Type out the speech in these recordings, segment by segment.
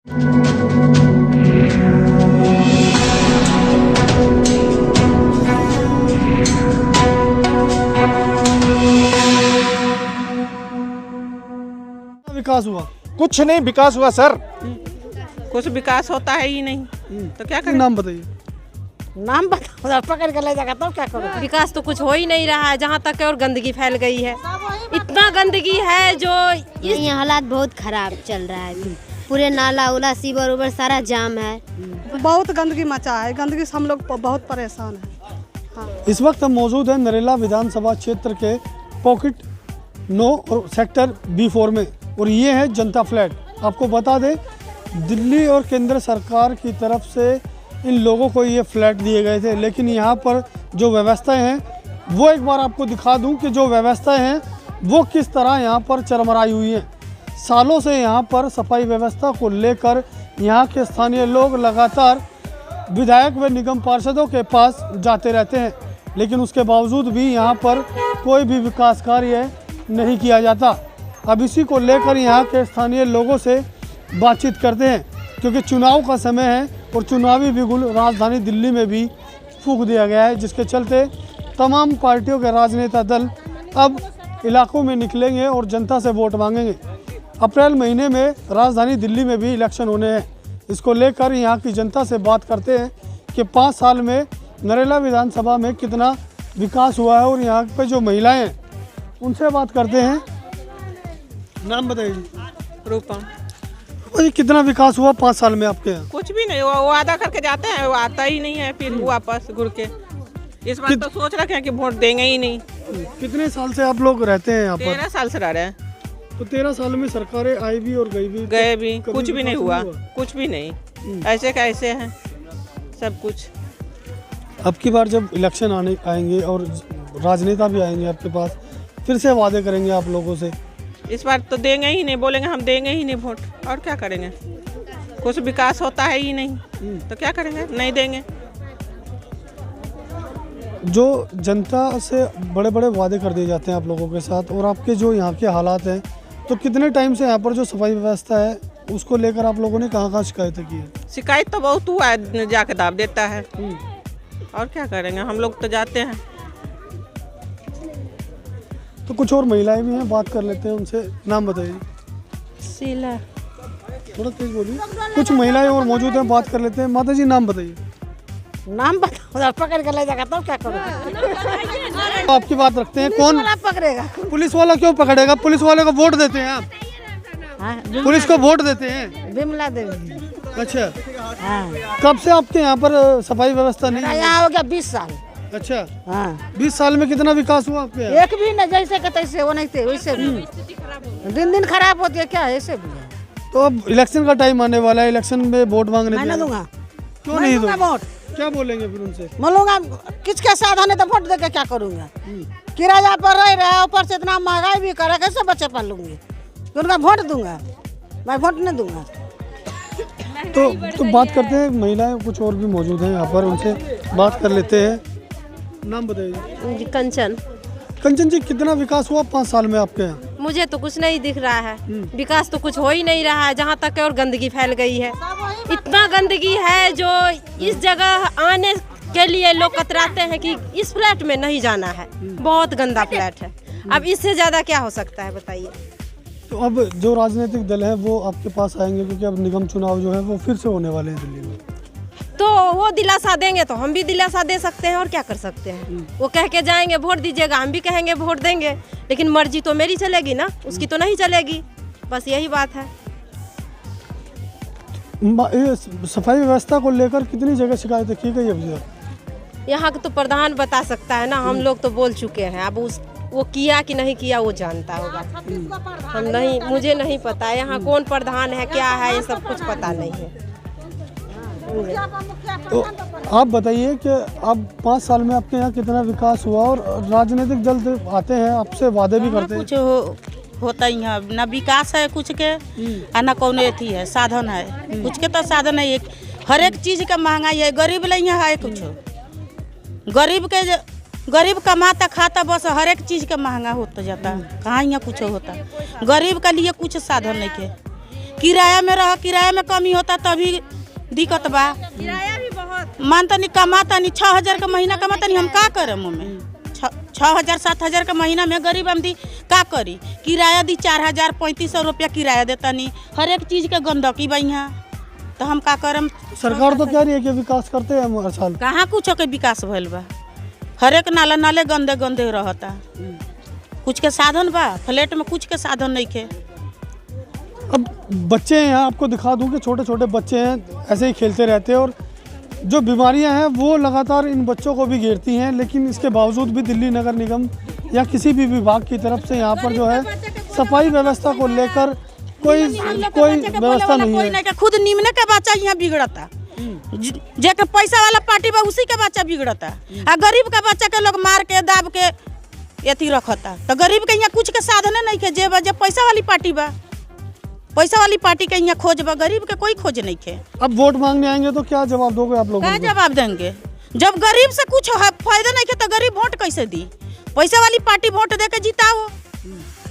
विकास हुआ? कुछ नहीं विकास हुआ सर। कुछ विकास होता है ही नहीं तो क्या करें। नाम बताइए। नाम बताओ, पकड़ के ले जाएगा तब क्या करो। विकास तो कुछ हो ही नहीं रहा है, जहाँ तक है और गंदगी फैल गई है। इतना गंदगी है जो ये हालात बहुत खराब चल रहा है। पूरे नाला उला सीवर उबर सारा जाम है। बहुत गंदगी मचा है, गंदगी से हम लोग बहुत परेशान है। हाँ। इस वक्त हम मौजूद हैं नरेला विधानसभा क्षेत्र के पॉकेट 9 और सेक्टर B4 में, और ये है जनता फ्लैट। आपको बता दें, दिल्ली और केंद्र सरकार की तरफ से इन लोगों को ये फ्लैट दिए गए थे, लेकिन यहाँ पर जो व्यवस्थाएं हैं वो एक बार आपको दिखा दूं कि जो व्यवस्थाएं हैं वो किस तरह यहाँ पर चरमराई हुई हैं। सालों से यहाँ पर सफाई व्यवस्था को लेकर यहाँ के स्थानीय लोग लगातार विधायक व निगम पार्षदों के पास जाते रहते हैं, लेकिन उसके बावजूद भी यहाँ पर कोई भी विकास कार्य नहीं किया जाता। अब इसी को लेकर यहाँ के स्थानीय लोगों से बातचीत करते हैं, क्योंकि चुनाव का समय है और चुनावी बिगुल राजधानी दिल्ली में भी फूंक दिया गया है, जिसके चलते तमाम पार्टियों के राजनेता दल अब इलाकों में निकलेंगे और जनता से वोट मांगेंगे। अप्रैल महीने में राजधानी दिल्ली में भी इलेक्शन होने हैं। इसको लेकर यहाँ की जनता से बात करते हैं कि 5 साल में नरेला विधानसभा में कितना विकास हुआ है, और यहाँ पे जो महिलाएं हैं उनसे बात करते हैं। नाम बताइए। रूपम। अरे कितना विकास हुआ 5 साल में आपके यहाँ? कुछ भी नहीं, वो वादा करके जाते हैं, वो आता ही नहीं है, फिर वापस घुर के। इस बार तो सोच रखे हैं कि वोट देंगे ही नहीं। कितने साल से आप लोग रहते हैं यहाँ पर? 13 साल से रह रहे हैं। तो 13 साल में सरकारें आई भी और गए भी, कुछ भी नहीं हुआ, कुछ भी नहीं। ऐसे कैसे हैं सब कुछ। अब की बार जब इलेक्शन आएंगे और राजनेता भी आएंगे आपके पास, फिर से वादे करेंगे आप लोगों से? इस बार तो देंगे ही नहीं, बोलेंगे हम देंगे ही नहीं वोट, और क्या करेंगे। कुछ विकास होता है ही नहीं तो क्या करेंगे, नहीं देंगे। जो जनता से बड़े बड़े वादे कर दिए जाते हैं आप लोगों के साथ, और आपके जो यहाँ के हालात हैं, तो कितने टाइम से यहाँ पर जो सफाई व्यवस्था है उसको लेकर आप लोगों ने कहाँ शिकायतें की है? शिकायत तो बहुत हुआ है, जाके दाब देता है, और क्या करेंगे। हम लोग तो जाते हैं। तो कुछ और महिलाएं भी हैं, बात कर लेते हैं उनसे। नाम बताइए। शीला। थोड़ा तेज बोलिए। कुछ महिलाएं और मौजूद हैं, बात कर लेते हैं। माता जी नाम बताइए। नाम बताओ, पकड़ के ले जाएगा तब क्या करो। तो आपकी बात रखते हैं। कौन पकड़ेगा? पुलिस वाला क्यों पकड़ेगा? पुलिस वाले को वोट देते हैं आप? पुलिस को वोट देते हैं? बिमला देवी। अच्छा। कब से आपके यहाँ पर सफाई व्यवस्था नहीं है? यहाँ हो गया 20 साल। अच्छा। हाँ। 20 साल में कितना विकास हुआ आपके यहाँ? एक भी नहीं, जैसे के तैसे वो नहीं थे वैसे भी। दिन दिन खराब होती है क्या, ऐसे भी है। तो अब इलेक्शन का टाइम आने वाला है, इलेक्शन में वोट मांगने मैं न दूंगा। क्यों नहीं दूंगा वोट? क्या बोलेंगे फिर उनसे? बोलूंगा किसके साधन है तो वोट देके क्या करूंगा। किराया पर रह रहा है, ऊपर से इतना महंगाई भी करे, कैसे बच्चे पाल लूंगी। उनका वोट दूंगा, मैं वोट नहीं दूंगा। तो बात करते हैं, महिलाएं कुछ और भी मौजूद हैं यहाँ पर, उनसे बात कर लेते हैं। नाम बताइए। कंचन। कंचन जी, कितना विकास हुआ 5 साल में आपके यहाँ? मुझे तो कुछ नहीं दिख रहा है, विकास तो कुछ हो ही नहीं रहा है, जहाँ तक है और गंदगी फैल गई है। इतना गंदगी है जो इस जगह आने के लिए लोग कतराते हैं कि इस फ्लैट में नहीं जाना है। बहुत गंदा फ्लैट है। अब इससे ज्यादा क्या हो सकता है बताइए। तो अब जो राजनीतिक दल है वो आपके पास आएंगे, क्योंकि अब निगम चुनाव जो है वो फिर से होने वाले हैं दिल्ली में। तो वो दिलासा देंगे तो हम भी दिलासा दे सकते हैं, और क्या कर सकते हैं। वो कह के जाएंगे वोट दीजिएगा, हम भी कहेंगे वोट देंगे, लेकिन मर्जी तो मेरी चलेगी ना, उसकी तो नहीं चलेगी। बस यही बात है। सफाई व्यवस्था को लेकर कितनी जगह शिकायतें की गई अभी तक? यहाँ का तो प्रधान बता सकता है ना, हम लोग तो बोल चुके हैं। अब वो किया कि नहीं किया वो जानता होगा, हम नहीं, मुझे नहीं पता। यहाँ कौन प्रधान है क्या है ये सब कुछ पता नहीं है। तो आप बताइए कि अब 5 साल में आपके यहाँ कितना विकास हुआ, और राजनीतिक दल आते हैं आपसे वादे भी करते हैं? कुछ होता ही है ना, विकास है कुछ के, ना कौन अथी है साधन है कुछ के। तो साधन है एक, हर एक चीज का महंगाई है। गरीब नहीं है कुछ, गरीब कमाता खाता, बस हर एक चीज का महंगा होता जाता है। कहाँ यहाँ कुछ होता, गरीब के लिए कुछ साधन नहीं के। किराया में रह, किराया में कमी होता तभी दिक्कत बा। किराया भी बहुत मानता नहीं कमाता नहीं, 6,000 का महीना कमाता नहीं, हम का करे मुँह में 6,000 7,000 का महीना में गरीब आदमी का करी। किराया दी 4,000 3,500 रुपया किराया देता नहीं, हर एक चीज़ के गंदगी बा यहाँ, तो हम का करम। सरकार तो कह रही है कि विकास करते हैं हर साल। कहाँ कुछ के विकास भइल बा, हर एक नाला नाले गंदे गंदे रहता। कुछ के साधन बा, फ्लैट में कुछ के साधन नहीं खे। अब बच्चे हैं यहाँ, आपको दिखा दूं कि छोटे छोटे बच्चे हैं, ऐसे ही खेलते रहते हैं और जो बीमारियां हैं वो लगातार इन बच्चों को भी घेरती हैं। लेकिन इसके बावजूद भी दिल्ली नगर निगम या किसी भी विभाग की तरफ से यहाँ पर जो है सफाई व्यवस्था को लेकर कोई व्यवस्था नहीं है। खुद निम्न के बच्चा यहाँ बिगड़ता, जेके पैसा वाला पार्टी बा उसी के बच्चा बिगड़ता, आ गरीब का बच्चा के लोग मार के दाब के एथी रखता। तो गरीब के यहाँ कुछ के साधन नहीं के, जे पैसा वाली पार्टी बा, पैसा वाली पार्टी के यहाँ खोज बा, गरीब के कोई खोज नहीं खे। अब वोट मांगने आएंगे तो क्या जवाब दोगे आप लोग? क्या जवाब देंगे जब गरीब से कुछ फायदा नहीं खे तो गरीब वोट कैसे दी? पैसा वाली पार्टी वोट दे के जिताओ,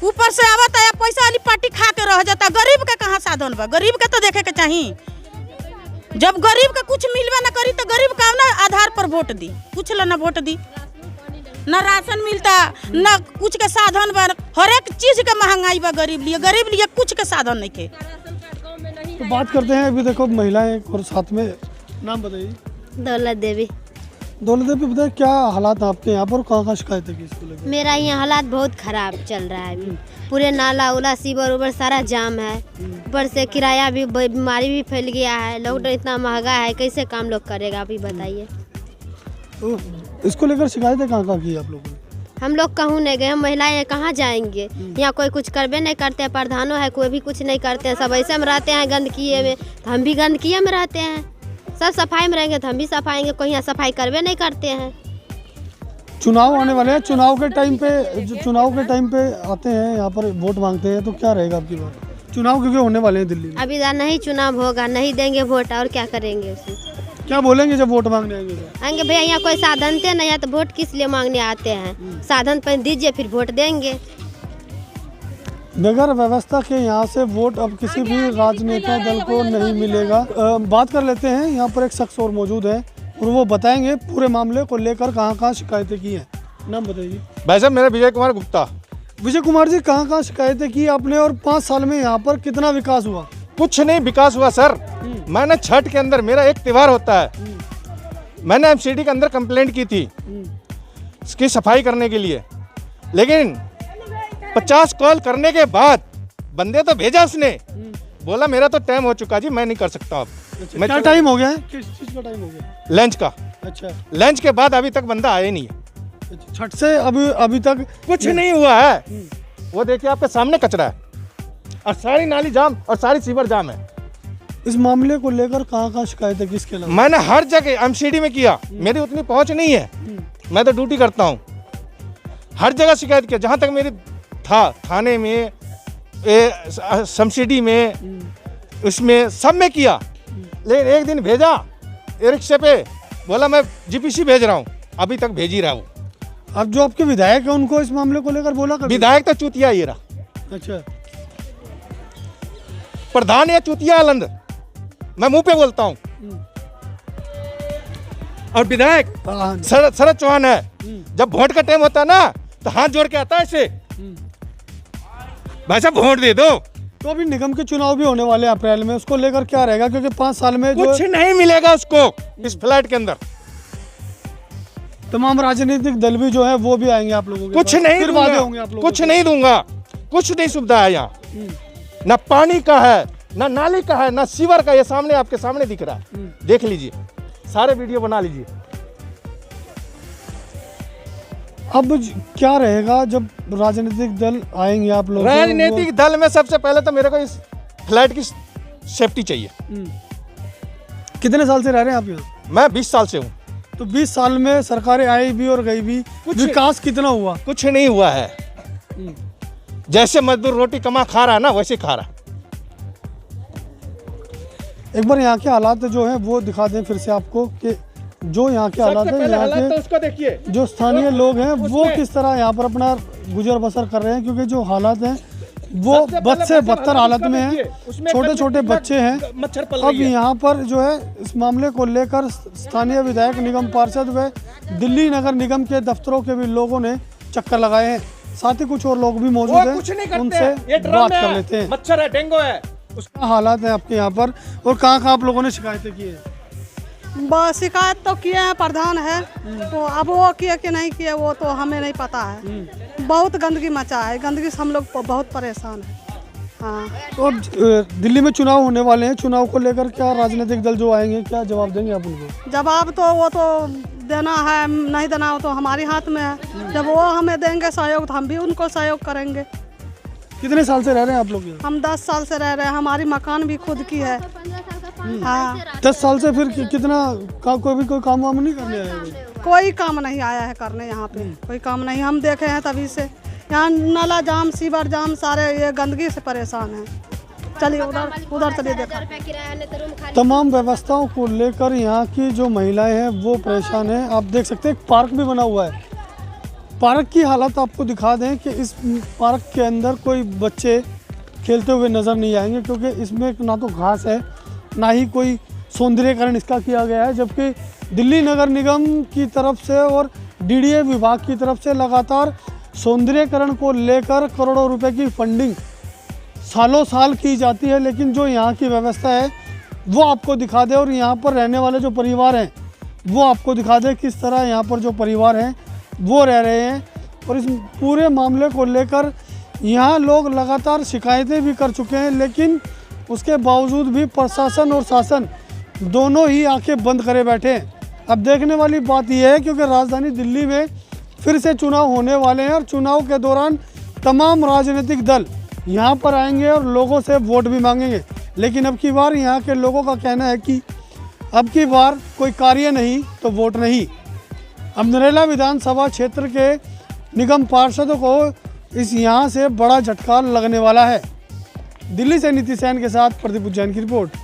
ऊपर से आवत है पैसा वाली पार्टी खा के रह जाता। गरीब के कहाँ साधन बा? गरीब के तो देखे के चाहिए। जब गरीब का कुछ मिलवा ना करी तो गरीब का ना आधार पर वोट दी, कुछ ला ना वोट दी, ना राशन मिलता ना कुछ के साधन बा, हर एक चीज के महंगाई बा। गरीब लिए कुछ के साधन नहीं के। तो बात करते हैं, अभी देखो महिलाएं और साथ में, नाम बताइए। दौलत देवी। दौलत देवी, बताइए क्या हालात हैं आपके यहाँ पर, कहाँ शिकायत है इसको लेकर? मेरा यहाँ हालात बहुत खराब चल रहा है अभी। पूरे नाला उला सीवर उबर सारा जाम है, ऊपर से किराया भी, बीमारी भी फैल गया है, लॉकडाउन इतना महंगा है, कैसे काम लोग करेगा आप ही बताइए। तो इसको लेकर शिकायतें कहाँ की आप लोगों ने? हम लोग कहूँ नहीं गए, हम महिलाएं कहाँ जाएंगे? यहाँ कोई कुछ करबे नहीं करते हैं, प्रधानों है कोई भी कुछ नहीं करते हैं, सब ऐसे में रहते हैं गंदगी में। तो हम भी गंदगी में रहते हैं, सब सफाई में रहेंगे तो हम भी सफाएंगे, कोई यहाँ सफाई करबे नहीं करते हैं। चुनाव आने वाले हैं, चुनाव के टाइम पे आते हैं यहाँ पर वोट मांगते हैं, तो क्या रहेगा आपकी बात? चुनाव क्योंकि होने वाले हैं दिल्ली में। अभी नहीं चुनाव होगा, नहीं देंगे वोट, और क्या करेंगे उसमें? क्या बोलेंगे जब वोट मांगने आएंगे तो? आएंगे भैया, यहाँ कोई साधन थे नहीं है तो वोट किस लिए मांगने आते हैं? साधन पर दीजिए फिर वोट देंगे। बगैर व्यवस्था के यहाँ से वोट अब किसी भी राजनेता दल को नहीं मिलेगा। बात कर लेते हैं, यहाँ पर एक शख्स और मौजूद है और वो बताएंगे पूरे मामले को लेकर कहाँ शिकायतें की हैं। नाम बताइए। भाई साहब मेरा विजय कुमार गुप्ता। विजय कुमार जी, कहाँ शिकायतें की आपने और 5 साल में यहाँ पर कितना विकास हुआ? कुछ नहीं विकास हुआ सर। मैंने छठ के अंदर, मेरा एक त्योहार होता है, मैंने एमसीडी के अंदर कंप्लेंट की थी इसकी सफाई करने के लिए, लेकिन 50 कॉल करने के बाद बंदे तो भेजा उसने, बोला मेरा तो टाइम हो चुका जी, मैं नहीं कर सकता अब। अच्छा, क्या टाइम हो गया है? किस चीज़ का टाइम हो गया? लंच का। अच्छा, लंच के बाद अभी तक बंदा आया नहीं है। छठ से अभी तक कुछ नहीं हुआ है। वो देखिए आपके सामने कचरा है और सारी नाली जाम और सारी सीवर जाम है। इस मामले को लेकर कहाँ शिकायत है, किसके अलावा? मैंने हर जगह एमसीडी में किया, मेरी उतनी पहुंच नहीं है, मैं तो ड्यूटी करता हूँ। हर जगह शिकायत किया, जहाँ तक मेरी था, थाने में, सब्सिडी में, उसमें सब में किया। लेकिन एक दिन भेजा रिक्शे पे, बोला मैं जीपीसी भेज रहा हूँ, अभी तक भेज ही रहा हूँ। अब जो आपके विधायक है उनको इस मामले को लेकर बोला कभी? विधायक तो चूतिया ही रहा। अच्छा, प्रधान या चूतिया आलंद, मैं मुंह पे बोलता हूँ। और विधायक शरद चौहान है, जब वोट का टाइम होता है ना तो हाथ जोड़ के आता है ऐसे, भाई साहब वोट दे दो। तो अभी निगम के चुनाव भी होने वाले हैं अप्रैल में, उसको लेकर क्या रहेगा? क्योंकि 5 साल में कुछ नहीं मिलेगा उसको इस फ्लैट के अंदर। तमाम राजनीतिक दल भी जो है वो भी आएंगे आप लोगों के कुछ पास। नहीं फिर वादे होंगे आप लोगों कुछ नहीं दूंगा, कुछ नहीं सुविधा है यहाँ, ना पानी का है, ना नाली का है, ना सीवर का। ये सामने आपके सामने दिख रहा है, देख लीजिए, सारे वीडियो बना लीजिए। अब क्या रहेगा जब राजनीतिक दल आएंगे आप लोग? राजनीतिक दल में सबसे पहले तो मेरे को इस फ्लैट की सेफ्टी चाहिए। कितने साल से रह रहे हैं आप यहाँ? मैं 20 साल से हूँ। तो 20 साल में सरकारें आई भी और गई भी, विकास कितना हुआ? कुछ नहीं हुआ है। जैसे मजदूर रोटी कमा खा रहा है ना, वैसे खा रहा। एक बार यहाँ के हालात जो है वो दिखा दें फिर से आपको, कि जो यहाँ के हालात है, यहाँ के तो उसको देखिए, जो स्थानीय लोग हैं वो किस तरह यहाँ पर अपना गुजर बसर कर रहे हैं। क्योंकि जो हालात हैं वो बद से बदतर हालत में है, छोटे छोटे बच्चे हैं। अब यहाँ पर जो है इस मामले को लेकर स्थानीय विधायक, निगम पार्षद व दिल्ली नगर निगम के दफ्तरों के भी लोगों ने चक्कर लगाए हैं। साथ ही कुछ और लोग भी मौजूद हैं, उनसे बात कर लेते हैं। मच्छर है, डेंगू है, उसका हालात है आपके यहाँ पर, और कहाँ आप लोगों ने शिकायतें की है? बस शिकायत तो किए हैं, प्रधान है, तो अब वो किए कि नहीं किए वो तो हमें नहीं पता है। बहुत गंदगी मचा है, गंदगी से हम लोग बहुत परेशान है। हाँ, तो दिल्ली में चुनाव होने वाले हैं, चुनाव को लेकर क्या राजनीतिक दल जो आएंगे क्या जवाब देंगे आप उनको? जवाब तो वो तो देना है, नहीं देना हो तो हमारे हाथ में है। जब वो हमें देंगे सहयोग तो हम भी उनको सहयोग करेंगे। कितने साल से रह रहे हैं आप लोग यहाँ? हम 10 साल से रह रहे हैं, हमारी मकान भी खुद की है। हाँ, 10 साल से फिर कितना कोई काम वाम नहीं करने आए? कोई काम नहीं आया है करने, यहाँ पे कोई काम नहीं हम देखे हैं तभी से। यहाँ नाला जाम, सीवर जाम, सारे ये गंदगी से परेशान हैं। चलिए उधर चलिए देखा। तमाम व्यवस्थाओं को लेकर यहाँ की जो महिलाएं हैं वो परेशान हैं। आप देख सकते हैं एक पार्क भी बना हुआ है। पार्क की हालत आपको दिखा दें कि इस पार्क के अंदर कोई बच्चे खेलते हुए नज़र नहीं आएंगे, क्योंकि इसमें ना तो घास है ना ही कोई सौंदर्यीकरण इसका किया गया है। जबकि दिल्ली नगर निगम की तरफ से और डीडीए विभाग की तरफ से लगातार सौंदर्यीकरण को लेकर करोड़ों रुपए की फंडिंग सालों साल की जाती है, लेकिन जो यहाँ की व्यवस्था है वो आपको दिखा दे और यहाँ पर रहने वाले जो परिवार हैं वो आपको दिखा दे किस तरह यहाँ पर जो परिवार हैं वो रह रहे हैं। और इस पूरे मामले को लेकर यहाँ लोग लगातार शिकायतें भी कर चुके हैं, लेकिन उसके बावजूद भी प्रशासन और शासन दोनों ही आंखें बंद करे बैठे हैं। अब देखने वाली बात यह है, क्योंकि राजधानी दिल्ली में फिर से चुनाव होने वाले हैं और चुनाव के दौरान तमाम राजनीतिक दल यहाँ पर आएंगे और लोगों से वोट भी मांगेंगे। लेकिन अब की बार यहाँ के लोगों का कहना है कि अब की बार कोई कार्य नहीं तो वोट नहीं। अब नरेला विधानसभा क्षेत्र के निगम पार्षदों को इस यहाँ से बड़ा झटका लगने वाला है। दिल्ली से नीति सैन के साथ प्रदीप उज्जैन की रिपोर्ट।